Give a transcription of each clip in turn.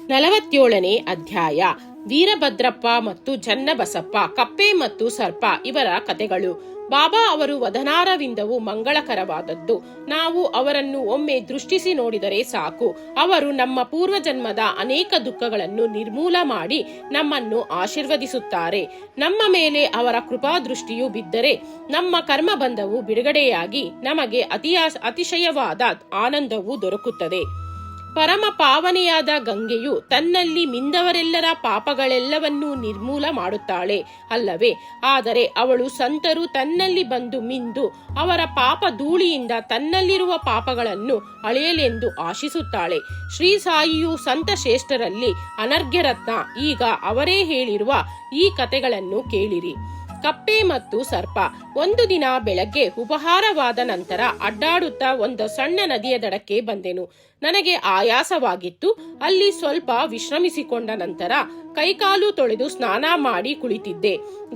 47ನೇ ಅಧ್ಯಾಯ. ವೀರಭದ್ರಪ್ಪ ಮತ್ತು ಚನ್ನಬಸಪ್ಪ, ಕಪ್ಪೆ ಮತ್ತು ಸರ್ಪ ಇವರ ಕಥೆಗಳು. ಬಾಬಾ ಅವರು ವದನಾರವಿಂದವು ಮಂಗಳಕರವಾದದ್ದು. ನಾವು ಅವರನ್ನು ಒಮ್ಮೆ ದೃಷ್ಟಿಸಿ ನೋಡಿದರೆ ಸಾಕು. ಅವರು ನಮ್ಮ ಪೂರ್ವಜನ್ಮದ ಅನೇಕ ದುಃಖಗಳನ್ನು ನಿರ್ಮೂಲ ಮಾಡಿ ನಮ್ಮನ್ನು ಆಶೀರ್ವದಿಸುತ್ತಾರೆ. ನಮ್ಮ ಮೇಲೆ ಅವರ ಕೃಪಾದೃಷ್ಟಿಯು ಬಿದ್ದರೆ ನಮ್ಮ ಕರ್ಮಬಂಧವು ಬಿಡುಗಡೆಯಾಗಿ ನಮಗೆ ಅತಿಶಯವಾದ ಆನಂದವು ದೊರಕುತ್ತದೆ. ಪರಮ ಪಾವನೆಯಾದ ಗಂಗೆಯು ತನ್ನಲ್ಲಿ ಮಿಂದವರೆಲ್ಲರ ಪಾಪಗಳೆಲ್ಲವನ್ನೂ ನಿರ್ಮೂಲ ಮಾಡುತ್ತಾಳೆ ಅಲ್ಲವೇ? ಆದರೆ ಅವಳು ಸಂತರು ತನ್ನಲ್ಲಿ ಬಂದು ಮಿಂದು ಅವರ ಪಾಪ ಧೂಳಿಯಿಂದ ತನ್ನಲ್ಲಿರುವ ಪಾಪಗಳನ್ನು ಅಳೆಯಲೆಂದು ಆಶಿಸುತ್ತಾಳೆ. ಶ್ರೀ ಸಾಯಿಯು ಸಂತ ಶ್ರೇಷ್ಠರಲ್ಲಿ ಅನರ್ಘ್ಯರತ್ನ. ಈಗ ಅವರೇ ಹೇಳಿರುವ ಈ ಕಥೆಗಳನ್ನು ಕೇಳಿರಿ. ಕಪ್ಪೆ ಮತ್ತು ಸರ್ಪ. ಒಂದು ದಿನ ಬೆಳಗ್ಗೆ ಉಪಹಾರವಾದ ನಂತರ ಅಡ್ಡಾಡುತ್ತಾ ಒಂದು ಸಣ್ಣ ನದಿಯ ದಡಕ್ಕೆ ಬಂದೆನು. ನನಗೆ ಆಯಾಸವಾಗಿತ್ತು. ಅಲ್ಲಿ ಸ್ವಲ್ಪ ವಿಶ್ರಮಿಸಿಕೊಂಡ ನಂತರ ಕೈಕಾಲು ತೊಳೆದು ಸ್ನಾನ ಮಾಡಿ ಕುಳಿತಿದ್ದೆ.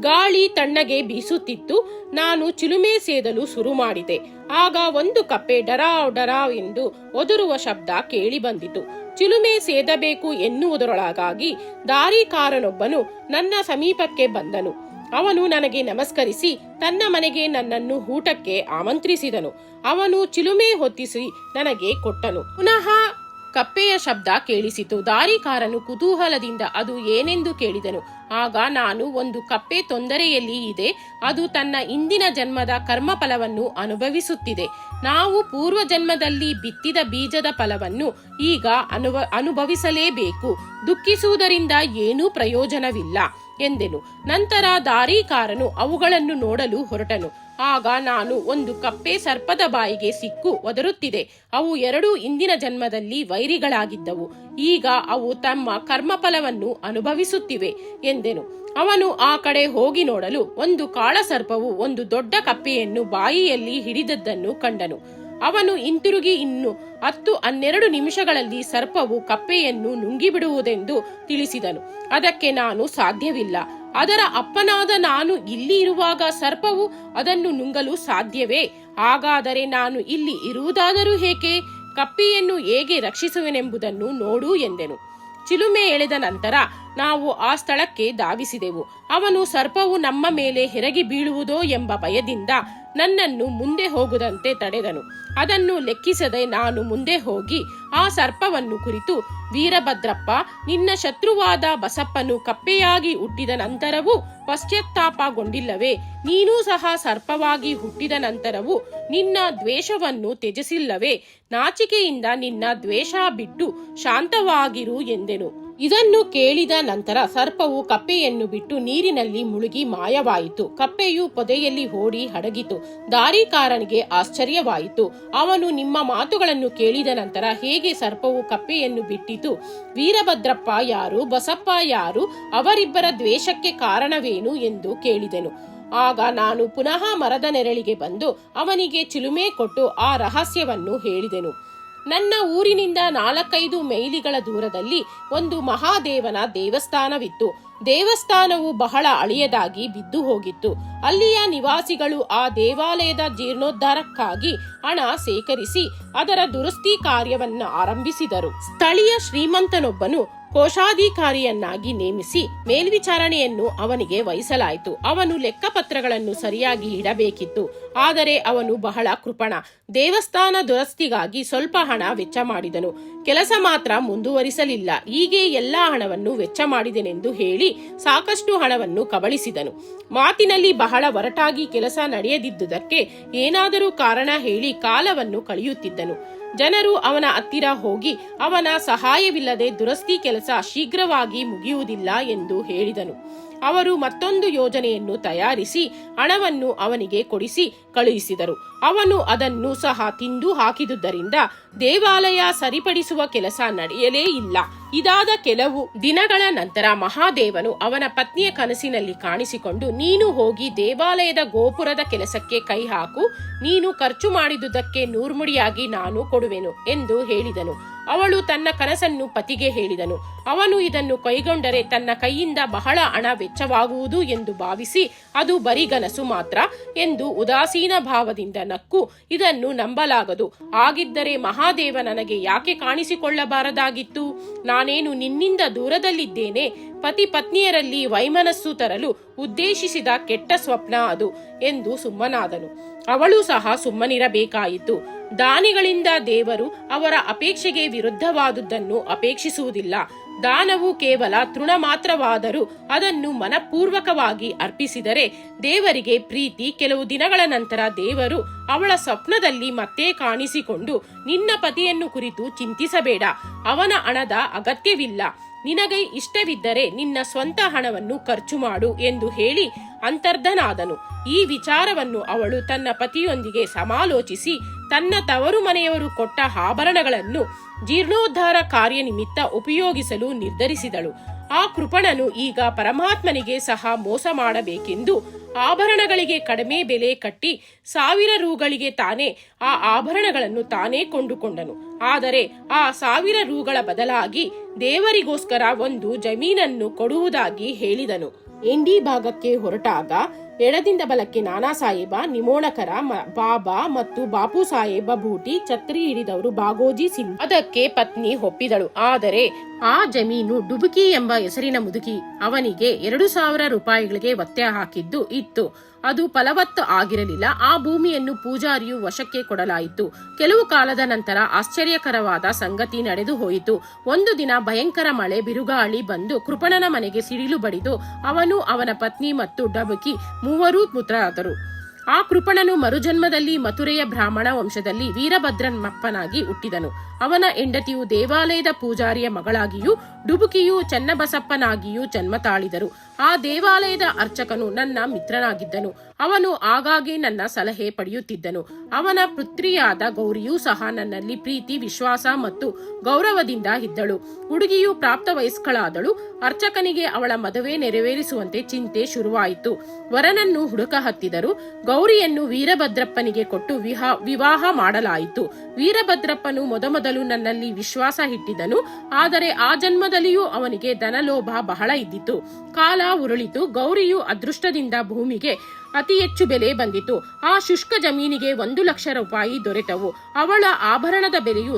ಗಾಳಿ ತಣ್ಣಗೆ ಬೀಸುತ್ತಿತ್ತು. ನಾನು ಚಿಲುಮೆ ಸೇದಲು ಶುರು ಮಾಡಿದೆ. ಆಗ ಒಂದು ಕಪ್ಪೆ ಡರಾವ್ ಡರಾವ್ ಎಂದು ಒದರುವ ಶಬ್ದ ಕೇಳಿ ಬಂದಿತು. ಚಿಲುಮೆ ಸೇದಬೇಕು ಎನ್ನುವುದರೊಳಗಾಗಿ ದಾರಿಕಾರನೊಬ್ಬನು ನನ್ನ ಸಮೀಪಕ್ಕೆ ಬಂದನು. ಅವನು ನನಗೆ ನಮಸ್ಕರಿಸಿ ತನ್ನ ಮನೆಗೆ ನನ್ನನ್ನು ಊಟಕ್ಕೆ ಆಮಂತ್ರಿಸಿದನು. ಅವನು ಚಿಲುಮೆ ಹೊತ್ತಿಸಿ ನನಗೆ ಕೊಟ್ಟನು. ಪುನಃ ಕಪ್ಪೆಯ ಶಬ್ದ ಕೇಳಿಸಿತು. ದಾರಿಕಾರನು ಕುತೂಹಲದಿಂದ ಅದು ಏನೆಂದು ಕೇಳಿದನು. ಆಗ ನಾನು, ಒಂದು ಕಪ್ಪೆ ತೊಂದರೆಯಲ್ಲಿ ಇದೆ. ಅದು ತನ್ನ ಇಂದಿನ ಜನ್ಮದ ಕರ್ಮಫಲವನ್ನು ಅನುಭವಿಸುತ್ತಿದೆ. ನಾವು ಪೂರ್ವ ಜನ್ಮದಲ್ಲಿ ಬಿತ್ತಿದ ಬೀಜದ ಫಲವನ್ನು ಈಗ ಅನುಭವಿಸಲೇಬೇಕು. ದುಃಖಿಸುವುದರಿಂದ ಏನೂ ಪ್ರಯೋಜನವಿಲ್ಲ ಎಂದೆನು. ನಂತರ ದಾರಿಕಾರನು ಅವುಗಳನ್ನು ನೋಡಲು ಹೊರಟನು. ಆಗ ನಾನು, ಒಂದು ಕಪ್ಪೆ ಸರ್ಪದ ಬಾಯಿಗೆ ಸಿಕ್ಕು ಒದರುತ್ತಿದೆ. ಅವು ಎರಡೂ ಇಂದಿನ ಜನ್ಮದಲ್ಲಿ ವೈರಿಗಳಾಗಿದ್ದವು. ಈಗ ಅವು ತಮ್ಮ ಕರ್ಮಫಲವನ್ನು ಅನುಭವಿಸುತ್ತಿವೆ ಎಂದೆನು. ಅವನು ಆ ಕಡೆ ಹೋಗಿ ನೋಡಲು ಒಂದು ಕಾಳಸರ್ಪವು ಒಂದು ದೊಡ್ಡ ಕಪ್ಪೆಯನ್ನು ಬಾಯಿಯಲ್ಲಿ ಹಿಡಿದದ್ದನ್ನು ಕಂಡನು. ಅವನು ಹಿಂತಿರುಗಿ ಇನ್ನು 10-12 ನಿಮಿಷಗಳಲ್ಲಿ ಸರ್ಪವು ಕಪ್ಪೆಯನ್ನು ನುಂಗಿಬಿಡುವುದೆಂದು ತಿಳಿಸಿದನು. ಅದಕ್ಕೆ ನಾನು, ಸಾಧ್ಯವಿಲ್ಲ. ಅದರ ಅಪ್ಪನಾದ ನಾನು ಇಲ್ಲಿ ಇರುವಾಗ ಸರ್ಪವು ಅದನ್ನು ನುಂಗಲು ಸಾಧ್ಯವೇ? ಹಾಗಾದರೆ ನಾನು ಇಲ್ಲಿ ಇರುವುದಾದರೂ ಏಕೆ? ಕಪ್ಪೆಯನ್ನು ಹೇಗೆ ರಕ್ಷಿಸುವೆನೆಂಬುದನ್ನು ನೋಡು ಎಂದೆನು. ಚಿಲುಮೆ ಎಳೆದ ನಂತರ ನಾವು ಆ ಸ್ಥಳಕ್ಕೆ ಧಾವಿಸಿದೆವು. ಅವನು ಸರ್ಪವು ನಮ್ಮ ಮೇಲೆ ಎರಗಿ ಬೀಳುವುದೋ ಎಂಬ ಭಯದಿಂದ ನನ್ನನ್ನು ಮುಂದೆ ಹೋಗುದಂತೆ ತಡೆದನು. ಅದನ್ನು ಲೆಕ್ಕಿಸದೆ ನಾನು ಮುಂದೆ ಹೋಗಿ ಆ ಸರ್ಪವನ್ನು ಕುರಿತು, ವೀರಭದ್ರಪ್ಪ, ನಿನ್ನ ಶತ್ರುವಾದ ಬಸಪ್ಪನು ಕಪ್ಪೆಯಾಗಿ ಹುಟ್ಟಿದ ನಂತರವೂ ಪಶ್ಚಾತ್ತಾಪಗೊಂಡಿಲ್ಲವೇ? ನೀನೂ ಸಹ ಸರ್ಪವಾಗಿ ಹುಟ್ಟಿದ ನಂತರವೂ ನಿನ್ನ ದ್ವೇಷವನ್ನು ತ್ಯಜಿಸಿಲ್ಲವೇ? ನಾಚಿಕೆಯಿಂದ ನಿನ್ನ ದ್ವೇಷ ಬಿಟ್ಟು ಶಾಂತವಾಗಿರು ಎಂದೆನು. ಇದನ್ನು ಕೇಳಿದ ನಂತರ ಸರ್ಪವು ಕಪ್ಪೆಯನ್ನು ಬಿಟ್ಟು ನೀರಿನಲ್ಲಿ ಮುಳುಗಿ ಮಾಯವಾಯಿತು. ಕಪ್ಪೆಯು ಪೊದೆಯಲ್ಲಿ ಓಡಿ ಅಡಗಿತು. ದಾರಿಕಾರನಿಗೆ ಆಶ್ಚರ್ಯವಾಯಿತು. ಅವನು, ನಿಮ್ಮ ಮಾತುಗಳನ್ನು ಕೇಳಿದ ನಂತರ ಹೇಗೆ ಸರ್ಪವು ಕಪ್ಪೆಯನ್ನು ಬಿಟ್ಟಿತು? ವೀರಭದ್ರಪ್ಪ ಯಾರು? ಬಸಪ್ಪ ಯಾರು? ಅವರಿಬ್ಬರ ದ್ವೇಷಕ್ಕೆ ಕಾರಣವೇನು ಎಂದು ಕೇಳಿದೆನು. ಆಗ ನಾನು ಪುನಃ ಮರದ ನೆರಳಿಗೆ ಬಂದು ಅವನಿಗೆ ಚಿಲುಮೆ ಕೊಟ್ಟು ಆ ರಹಸ್ಯವನ್ನು ಹೇಳಿದೆನು. ನನ್ನ ಊರಿನಿಂದ 4-5 ಮೈಲಿಗಳ ದೂರದಲ್ಲಿ ಒಂದು ಮಹಾದೇವನ ದೇವಸ್ಥಾನವಿತ್ತು. ದೇವಸ್ಥಾನವು ಬಹಳ ಹಳೆಯದಾಗಿ ಬಿದ್ದು ಹೋಗಿತ್ತು. ಅಲ್ಲಿಯ ನಿವಾಸಿಗಳು ಆ ದೇವಾಲಯದ ಜೀರ್ಣೋದ್ಧಾರಕ್ಕಾಗಿ ಹಣ ಸೇಕರಿಸಿ ಅದರ ದುರಸ್ತಿ ಕಾರ್ಯವನ್ನು ಆರಂಭಿಸಿದರು. ಸ್ಥಳೀಯ ಶ್ರೀಮಂತನೊಬ್ಬನು ಕೋಶಾಧಿಕಾರಿಯನ್ನಾಗಿ ನೇಮಿಸಿ ಮೇಲ್ವಿಚಾರಣೆಯನ್ನು ಅವನಿಗೆ ವಹಿಸಲಾಯಿತು. ಅವನು ಲೆಕ್ಕಪತ್ರಗಳನ್ನು ಸರಿಯಾಗಿ ಇಡಬೇಕಿತ್ತು. ಆದರೆ ಅವನು ಬಹಳ ಕೃಪಣ. ದೇವಸ್ಥಾನ ದುರಸ್ತಿಗಾಗಿ ಸ್ವಲ್ಪ ಹಣ ವೆಚ್ಚ ಮಾಡಿದನು. ಕೆಲಸ ಮಾತ್ರ ಮುಂದುವರಿಸಲಿಲ್ಲ. ಹೀಗೆ ಎಲ್ಲಾ ಹಣವನ್ನು ವೆಚ್ಚ ಮಾಡಿದೆನೆಂದು ಹೇಳಿ ಸಾಕಷ್ಟು ಹಣವನ್ನು ಕಬಳಿಸಿದನು. ಮಾತಿನಲ್ಲಿ ಬಹಳ ಒರಟಾಗಿ ಕೆಲಸ ನಡೆಯದಿದ್ದುದಕ್ಕೆ ಏನಾದರೂ ಕಾರಣ ಹೇಳಿ ಕಾಲವನ್ನು ಕಳೆಯುತ್ತಿದ್ದನು. ಜನರು ಅವನ ಹತ್ತಿರ ಹೋಗಿ ಅವನ ಸಹಾಯವಿಲ್ಲದೆ ದುರಸ್ತಿ ಕೆಲಸ ಶೀಘ್ರವಾಗಿ ಮುಗಿಯುವುದಿಲ್ಲ ಎಂದು ಹೇಳಿದನು. ಅವರು ಮತ್ತೊಂದು ಯೋಜನೆಯನ್ನು ತಯಾರಿಸಿ ಹಣವನ್ನು ಅವನಿಗೆ ಕೊಡಿಸಿ ಕಳುಹಿಸಿದರು. ಅವನು ಅದನ್ನು ಸಹ ತಿಂದು ಹಾಕಿದುದರಿಂದ ದೇವಾಲಯ ಸರಿಪಡಿಸುವ ಕೆಲಸ ನಡೆಯಲೇ ಇಲ್ಲ. ಇದಾದ ಕೆಲವು ದಿನಗಳ ನಂತರ ಮಹಾದೇವನು ಅವನ ಪತ್ನಿಯ ಕನಸಿನಲ್ಲಿ ಕಾಣಿಸಿಕೊಂಡು, ನೀನು ಹೋಗಿ ದೇವಾಲಯದ ಗೋಪುರದ ಕೆಲಸಕ್ಕೆ ಕೈ ಹಾಕು. ನೀನು ಖರ್ಚು ಮಾಡಿದುದಕ್ಕೆ 100 ಮುಡಿಯಾಗಿ ನಾನು ಕೊಡುವೆನು ಎಂದು ಹೇಳಿದನು. ಅವಳು ತನ್ನ ಕನಸನ್ನು ಪತಿಗೆ ಹೇಳಿದನು. ಅವನು ಇದನ್ನು ಕೈಗೊಂಡರೆ ತನ್ನ ಕೈಯಿಂದ ಬಹಳ ಹಣ ವೆಚ್ಚವಾಗುವುದು ಎಂದು ಭಾವಿಸಿ ಅದು ಬರಿಗನಸು ಮಾತ್ರ ಎಂದು ಉದಾಸೀನ ಭಾವದಿಂದ ನಕ್ಕು, ಇದನ್ನು ನಂಬಲಾಗದು, ಆಗಿದ್ದರೆ ಮಹಾದೇವ ನನಗೆ ಯಾಕೆ ಕಾಣಿಸಿಕೊಳ್ಳಬಾರದಾಗಿತ್ತು? ನಾನೇನು ನಿನ್ನಿಂದ ದೂರದಲ್ಲಿದ್ದೇನೆ? ಪತಿ ಪತ್ನಿಯರಲ್ಲಿ ವೈಮನಸ್ಸು ತರಲು ಉದ್ದೇಶಿಸಿದ ಕೆಟ್ಟ ಸ್ವಪ್ನ ಅದು ಎಂದು ಸುಮ್ಮನಾದನು. ಅವಳು ಸಹ ಸುಮ್ಮನಿರಬೇಕಾಯಿತು. ದಾನಿಗಳಿಂದ ದೇವರು ಅವರ ಅಪೇಕ್ಷೆಗೆ ವಿರುದ್ಧವಾದುದನ್ನು ಅಪೇಕ್ಷಿಸುವುದಿಲ್ಲ. ದಾನವು ಕೇವಲ ತೃಣ ಮಾತ್ರವಾದರೂ ಅದನ್ನು ಮನಪೂರ್ವಕವಾಗಿ ಅರ್ಪಿಸಿದರೆ ದೇವರಿಗೆ ಪ್ರೀತಿ. ಕೆಲವು ದಿನಗಳ ನಂತರ ದೇವರು ಅವಳ ಸ್ವಪ್ನದಲ್ಲಿ ಮತ್ತೆ ಕಾಣಿಸಿಕೊಂಡು, ನಿನ್ನ ಪತಿಯನ್ನು ಕುರಿತು ಚಿಂತಿಸಬೇಡ, ಅವನ ಹಣದ ಅಗತ್ಯವಿಲ್ಲ, ನಿನಗೆ ಇಷ್ಟವಿದ್ದರೆ ನಿನ್ನ ಸ್ವಂತ ಹಣವನ್ನು ಖರ್ಚು ಮಾಡು ಎಂದು ಹೇಳಿ ಅಂತರ್ಧನಾದನು. ಈ ವಿಚಾರವನ್ನು ಅವಳು ತನ್ನ ಪತಿಯೊಂದಿಗೆ ಸಮಾಲೋಚಿಸಿ ತನ್ನ ತವರು ಮನೆಯವರು ಕೊಟ್ಟ ಆಭರಣಗಳನ್ನು ಜೀರ್ಣೋದ್ಧಾರ ಕಾರ್ಯ ನಿಮಿತ್ತ ಉಪಯೋಗಿಸಲು ನಿರ್ಧರಿಸಿದಳು. ಆ ಕೃಪಣನು ಈಗ ಪರಮಾತ್ಮನಿಗೆ ಸಹ ಮೋಸ ಮಾಡಬೇಕೆಂದು ಆಭರಣಗಳಿಗೆ ಕಡಿಮೆ ಬೆಲೆ ಕಟ್ಟಿ 1000 ರೂಗಳಿಗೆ ತಾನೇ ಆ ಆಭರಣಗಳನ್ನು ತಾನೇ ಕೊಂಡುಕೊಂಡನು. ಆದರೆ ಆ 1000 ರೂಗಳ ಬದಲಾಗಿ ದೇವರಿಗೋಸ್ಕರ ಒಂದು ಜಮೀನನ್ನು ಕೊಡುವುದಾಗಿ ಹೇಳಿದನು. ಎಂಡಿ ಭಾಗಕ್ಕೆ ಹೊರಟಾಗ ಎಡದಿಂದ ಬಲಕ್ಕೆ ನಾನಾ ಸಾಹೇಬ, ನಿಮೋಣಕರ, ಬಾಬಾ ಮತ್ತು ಬಾಪು ಸಾಹೇಬ ಬೂಟಿ ಛತ್ರಿ ಹಿಡಿದವರು ಬಾಗೋಜಿ ಸಿಂಗ್. ಅದಕ್ಕೆ ಪತ್ನಿ ಒಪ್ಪಿದಳು. ಆದರೆ ಆ ಜಮೀನು ಡುಬುಕಿ ಎಂಬ ಹೆಸರಿನ ಮುದುಕಿ ಅವನಿಗೆ 2000 ರೂಪಾಯಿಗಳಿಗೆ ಒತ್ತೆ ಹಾಕಿದ್ದು ಇತ್ತು. ಅದು ಫಲವತ್ತು ಆಗಿರಲಿಲ್ಲ. ಆ ಭೂಮಿಯನ್ನು ಪೂಜಾರಿಯು ವಶಕ್ಕೆ ಕೊಡಲಾಯಿತು. ಕೆಲವು ಕಾಲದ ನಂತರ ಆಶ್ಚರ್ಯಕರವಾದ ಸಂಗತಿ ನಡೆದು ಹೋಯಿತು. ಒಂದು ದಿನ ಭಯಂಕರ ಮಳೆ ಬಿರುಗಾಳಿ ಬಂದು ಕೃಪಣನ ಮನೆಗೆ ಸಿಡಿಲು ಬಡಿದು ಅವನು, ಅವನ ಪತ್ನಿ ಮತ್ತು ಡಬುಕಿ ಮೂವರೂ ಮೃತರಾದರು. ಆ ಕೃಪಣನು ಮರುಜನ್ಮದಲ್ಲಿ ಮಥುರೆಯ ಬ್ರಾಹ್ಮಣ ವಂಶದಲ್ಲಿ ವೀರಭದ್ರಮ್ಮಪ್ಪನಾಗಿ ಹುಟ್ಟಿದನು. ಅವನ ಹೆಂಡತಿಯು ದೇವಾಲಯದ ಪೂಜಾರಿಯ ಮಗಳಾಗಿಯೂ ಡುಬುಕಿಯು ಚನ್ನಬಸಪ್ಪನಾಗಿಯೂ ಜನ್ಮ ತಾಳಿದರು. ಆ ದೇವಾಲಯದ ಅರ್ಚಕನು ನನ್ನ ಮಿತ್ರನಾಗಿದ್ದನು. ಅವನು ಆಗಾಗ್ಗೆ ನನ್ನ ಸಲಹೆ ಪಡೆಯುತ್ತಿದ್ದನು. ಅವನ ಪುತ್ರಿಯಾದ ಗೌರಿಯೂ ಸಹ ನನ್ನಲ್ಲಿ ಪ್ರೀತಿ, ವಿಶ್ವಾಸ ಮತ್ತು ಗೌರವದಿಂದ ಇದ್ದಳು. ಹುಡುಗಿಯು ಪ್ರಾಪ್ತ ವಯಸ್ಕಳಾದಳು. ಅರ್ಚಕನಿಗೆ ಅವಳ ಮದುವೆ ನೆರವೇರಿಸುವಂತೆ ಚಿಂತೆ ಶುರುವಾಯಿತು. ವರನನ್ನು ಹುಡುಕ ಹತ್ತಿದರು. ಗೌರಿಯನ್ನು ವೀರಭದ್ರಪ್ಪನಿಗೆ ಕೊಟ್ಟು ವಿವಾಹ ಮಾಡಲಾಯಿತು. ವೀರಭದ್ರಪ್ಪನು ಮೊದಮೊದಲು ನನ್ನಲ್ಲಿ ವಿಶ್ವಾಸ ಇಟ್ಟಿದ್ದನು. ಆದರೆ ಆ ಜನ್ಮದಲ್ಲಿಯೂ ಅವನಿಗೆ ಧನಲೋಭ ಬಹಳ ಇದ್ದಿತು. ಕಾಲ ಉರುಳಿತು. ಗೌರಿಯು ಅದೃಷ್ಟದಿಂದ ಭೂಮಿಗೆ ಅತಿ ಹೆಚ್ಚು ಬೆಲೆ ಬಂದಿತು. ಆ ಶುಷ್ಕ ಜಮೀನಿಗೆ 1,00,000 ರೂಪಾಯಿ ದೊರೆತವು. ಅವಳ ಆಭರಣದ ಬೆಲೆಯು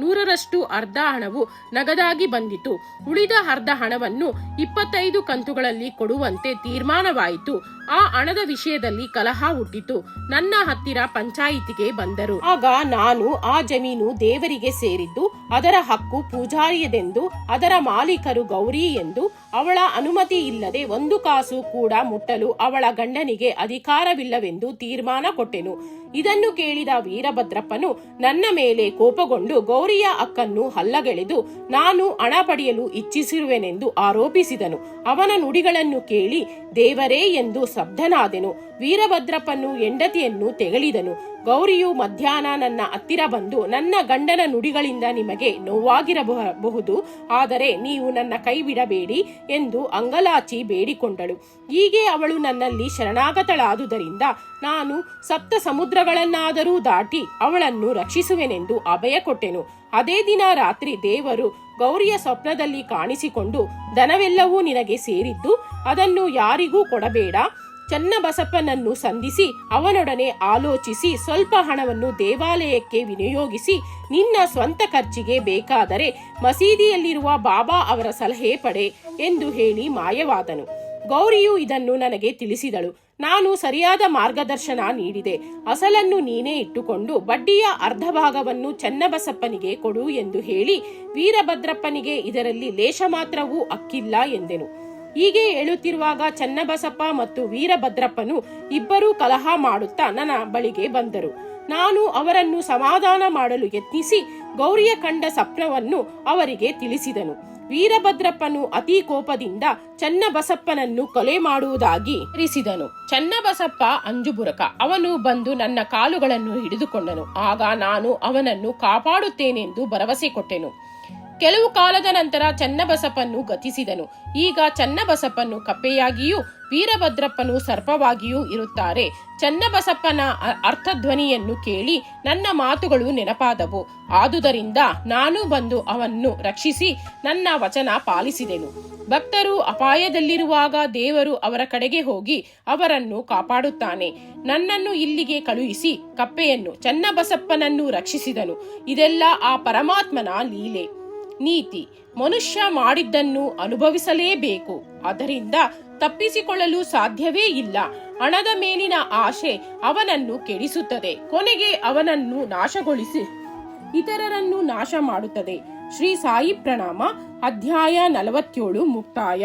100ರಷ್ಟು ಅರ್ಧ ಹಣವು ನಗದಾಗಿ ಬಂದಿತು. ಉಳಿದ ಅರ್ಧ ಹಣವನ್ನು 25 ಕಂತುಗಳಲ್ಲಿ ಕೊಡುವಂತೆ ತೀರ್ಮಾನವಾಯಿತು. ಆ ಹಣದ ವಿಷಯದಲ್ಲಿ ಕಲಹ ಹುಟ್ಟಿತು. ನನ್ನ ಹತ್ತಿರ ಪಂಚಾಯಿತಿಗೆ ಬಂದರು. ಆಗ ನಾನು, ಆ ಜಮೀನು ದೇವರಿಗೆ ಸೇರಿದ್ದು, ಅದರ ಹಕ್ಕು ಪೂಜಾರಿಯದೆಂದು, ಅದರ ಮಾಲೀಕರು ಗೌರಿ ಎಂದು, ಅವಳ ಅನುಮತಿ ಇಲ್ಲದೆ 1 ಕಾಸು ಕೂಡ ಮುಟ್ಟಲು ಅವಳ ಗಂಡನಿಗೆ ಅಧಿಕಾರವಿಲ್ಲವೆಂದು ತೀರ್ಮಾನ ಕೊಟ್ಟೆನು. ಇದನ್ನು ಕೇಳಿದ ವೀರಭದ್ರಪ್ಪನು ನನ್ನ ಮೇಲೆ ಕೋಪಗೊಂಡು ಗೌರಿಯ ಹಕ್ಕನ್ನು ಹಲ್ಲಗೆಳೆದು ನಾನು ಹಣ ಪಡೆಯಲು ಇಚ್ಛಿಸಿರುವೆನೆಂದು ಆರೋಪಿಸಿದನು. ಅವನ ನುಡಿಗಳನ್ನು ಕೇಳಿ ದೇವರೇ ಎಂದು ಸ್ತಬ್ಧನಾದೆನು. ವೀರಭದ್ರಪ್ಪನು ಹೆಂಡತಿಯನ್ನು ತೆಗಳಿದನು. ಗೌರಿಯು ಮಧ್ಯಾಹ್ನ ನನ್ನ ಹತ್ತಿರ ಬಂದು, ನನ್ನ ಗಂಡನ ನುಡಿಗಳಿಂದ ನಿಮಗೆ ನೋವಾಗಿರಬಹುದು, ಆದರೆ ನೀವು ನನ್ನ ಕೈ ಬಿಡಬೇಡಿ ಎಂದು ಅಂಗಲಾಚಿ ಬೇಡಿಕೊಂಡಳು. ಹೀಗೆ ಅವಳು ನನ್ನಲ್ಲಿ ಶರಣಾಗತಳಾದುದರಿಂದ ನಾನು ಸಪ್ತ ಸಮುದ್ರಗಳನ್ನಾದರೂ ದಾಟಿ ಅವಳನ್ನು ರಕ್ಷಿಸುವೆನೆಂದು ಅಭಯ ಕೊಟ್ಟೆನು. ಅದೇ ದಿನ ರಾತ್ರಿ ದೇವರು ಗೌರಿಯ ಸ್ವಪ್ನದಲ್ಲಿ ಕಾಣಿಸಿಕೊಂಡು, ಧನವೆಲ್ಲವೂ ನಿನಗೆ ಸೇರಿದ್ದು, ಅದನ್ನು ಯಾರಿಗೂ ಕೊಡಬೇಡ. ಚನ್ನಬಸಪ್ಪನನ್ನು ಸಂಧಿಸಿ ಅವನೊಡನೆ ಆಲೋಚಿಸಿ ಸ್ವಲ್ಪ ಹಣವನ್ನು ದೇವಾಲಯಕ್ಕೆ ವಿನಿಯೋಗಿಸಿ ನಿನ್ನ ಸ್ವಂತ ಖರ್ಚಿಗೆ ಬೇಕಾದರೆ ಮಸೀದಿಯಲ್ಲಿರುವ ಬಾಬಾ ಅವರ ಸಲಹೆ ಪಡೆ ಎಂದು ಹೇಳಿ ಮಾಯವಾದನು. ಗೌರಿಯು ಇದನ್ನು ನನಗೆ ತಿಳಿಸಿದಳು. ನಾನು ಸರಿಯಾದ ಮಾರ್ಗದರ್ಶನ ನೀಡಿದೆ. ಅಸಲನ್ನು ನೀನೇ ಇಟ್ಟುಕೊಂಡು ಬಡ್ಡಿಯ ಅರ್ಧ ಭಾಗವನ್ನು ಚನ್ನಬಸಪ್ಪನಿಗೆ ಕೊಡು ಎಂದು ಹೇಳಿ ವೀರಭದ್ರಪ್ಪನಿಗೆ ಇದರಲ್ಲಿ ಲೇಷ ಮಾತ್ರವೂ ಹಕ್ಕಿಲ್ಲ ಎಂದೆನು. ಹೀಗೆ ಹೇಳುತ್ತಿರುವಾಗ ಚನ್ನಬಸಪ್ಪ ಮತ್ತು ವೀರಭದ್ರಪ್ಪನು ಇಬ್ಬರೂ ಕಲಹ ಮಾಡುತ್ತಾ ನನ್ನ ಬಳಿಗೆ ಬಂದರು. ನಾನು ಅವರನ್ನು ಸಮಾಧಾನ ಮಾಡಲು ಯತ್ನಿಸಿ ಗೌರಿಯ ಕಂಡ ಸ್ವಪ್ನವನ್ನು ಅವರಿಗೆ ತಿಳಿಸಿದನು. ವೀರಭದ್ರಪ್ಪನು ಅತಿ ಕೋಪದಿಂದ ಚನ್ನಬಸಪ್ಪನನ್ನು ಕೊಲೆ ಮಾಡುವುದಾಗಿ ತಿಳಿಸಿದನು. ಚನ್ನಬಸಪ್ಪ ಅಂಜುಬುರಕ. ಅವನು ಬಂದು ನನ್ನ ಕಾಲುಗಳನ್ನು ಹಿಡಿದುಕೊಂಡನು. ಆಗ ನಾನು ಅವನನ್ನು ಕಾಪಾಡುತ್ತೇನೆಂದು ಭರವಸೆ ಕೊಟ್ಟೆನು. ಕೆಲವು ಕಾಲದ ನಂತರ ಚನ್ನಬಸಪ್ಪನು ಗತಿಸಿದನು. ಈಗ ಚನ್ನಬಸಪ್ಪನು ಕಪ್ಪೆಯಾಗಿಯೂ ವೀರಭದ್ರಪ್ಪನು ಸರ್ಪವಾಗಿಯೂ ಇರುತ್ತಾರೆ. ಚನ್ನಬಸಪ್ಪನ ಅರ್ಥಧ್ವನಿಯನ್ನು ಕೇಳಿ ನನ್ನ ಮಾತುಗಳು ನೆನಪಾದವು. ಆದುದರಿಂದ ನಾನು ಬಂದು ಅವನ್ನು ರಕ್ಷಿಸಿ ನನ್ನ ವಚನ ಪಾಲಿಸಿದೆನು. ಭಕ್ತರು ಅಪಾಯದಲ್ಲಿರುವಾಗ ದೇವರು ಅವರ ಕಡೆಗೆ ಹೋಗಿ ಅವರನ್ನು ಕಾಪಾಡುತ್ತಾನೆ. ನನ್ನನ್ನು ಇಲ್ಲಿಗೆ ಕಳುಹಿಸಿ ಕಪ್ಪೆಯನ್ನು ಚನ್ನಬಸಪ್ಪನನ್ನು ರಕ್ಷಿಸಿದನು. ಇದೆಲ್ಲ ಆ ಪರಮಾತ್ಮನ ಲೀಲೆ. ನೀತಿ: ಮನುಷ್ಯ ಮಾಡಿದ್ದನ್ನು ಅನುಭವಿಸಲೇಬೇಕು. ಅದರಿಂದ ತಪ್ಪಿಸಿಕೊಳ್ಳಲು ಸಾಧ್ಯವೇ ಇಲ್ಲ. ಹಣದ ಮೇಲಿನ ಆಶೆ ಅವನನ್ನು ಕೆಡಿಸುತ್ತದೆ. ಕೊನೆಗೆ ಅವನನ್ನು ನಾಶಗೊಳಿಸಿ ಇತರರನ್ನು ನಾಶ ಮಾಡುತ್ತದೆ. ಶ್ರೀ ಸಾಯಿ ಪ್ರಣಾಮ. ಅಧ್ಯಾಯ 47 ಮುಕ್ತಾಯ.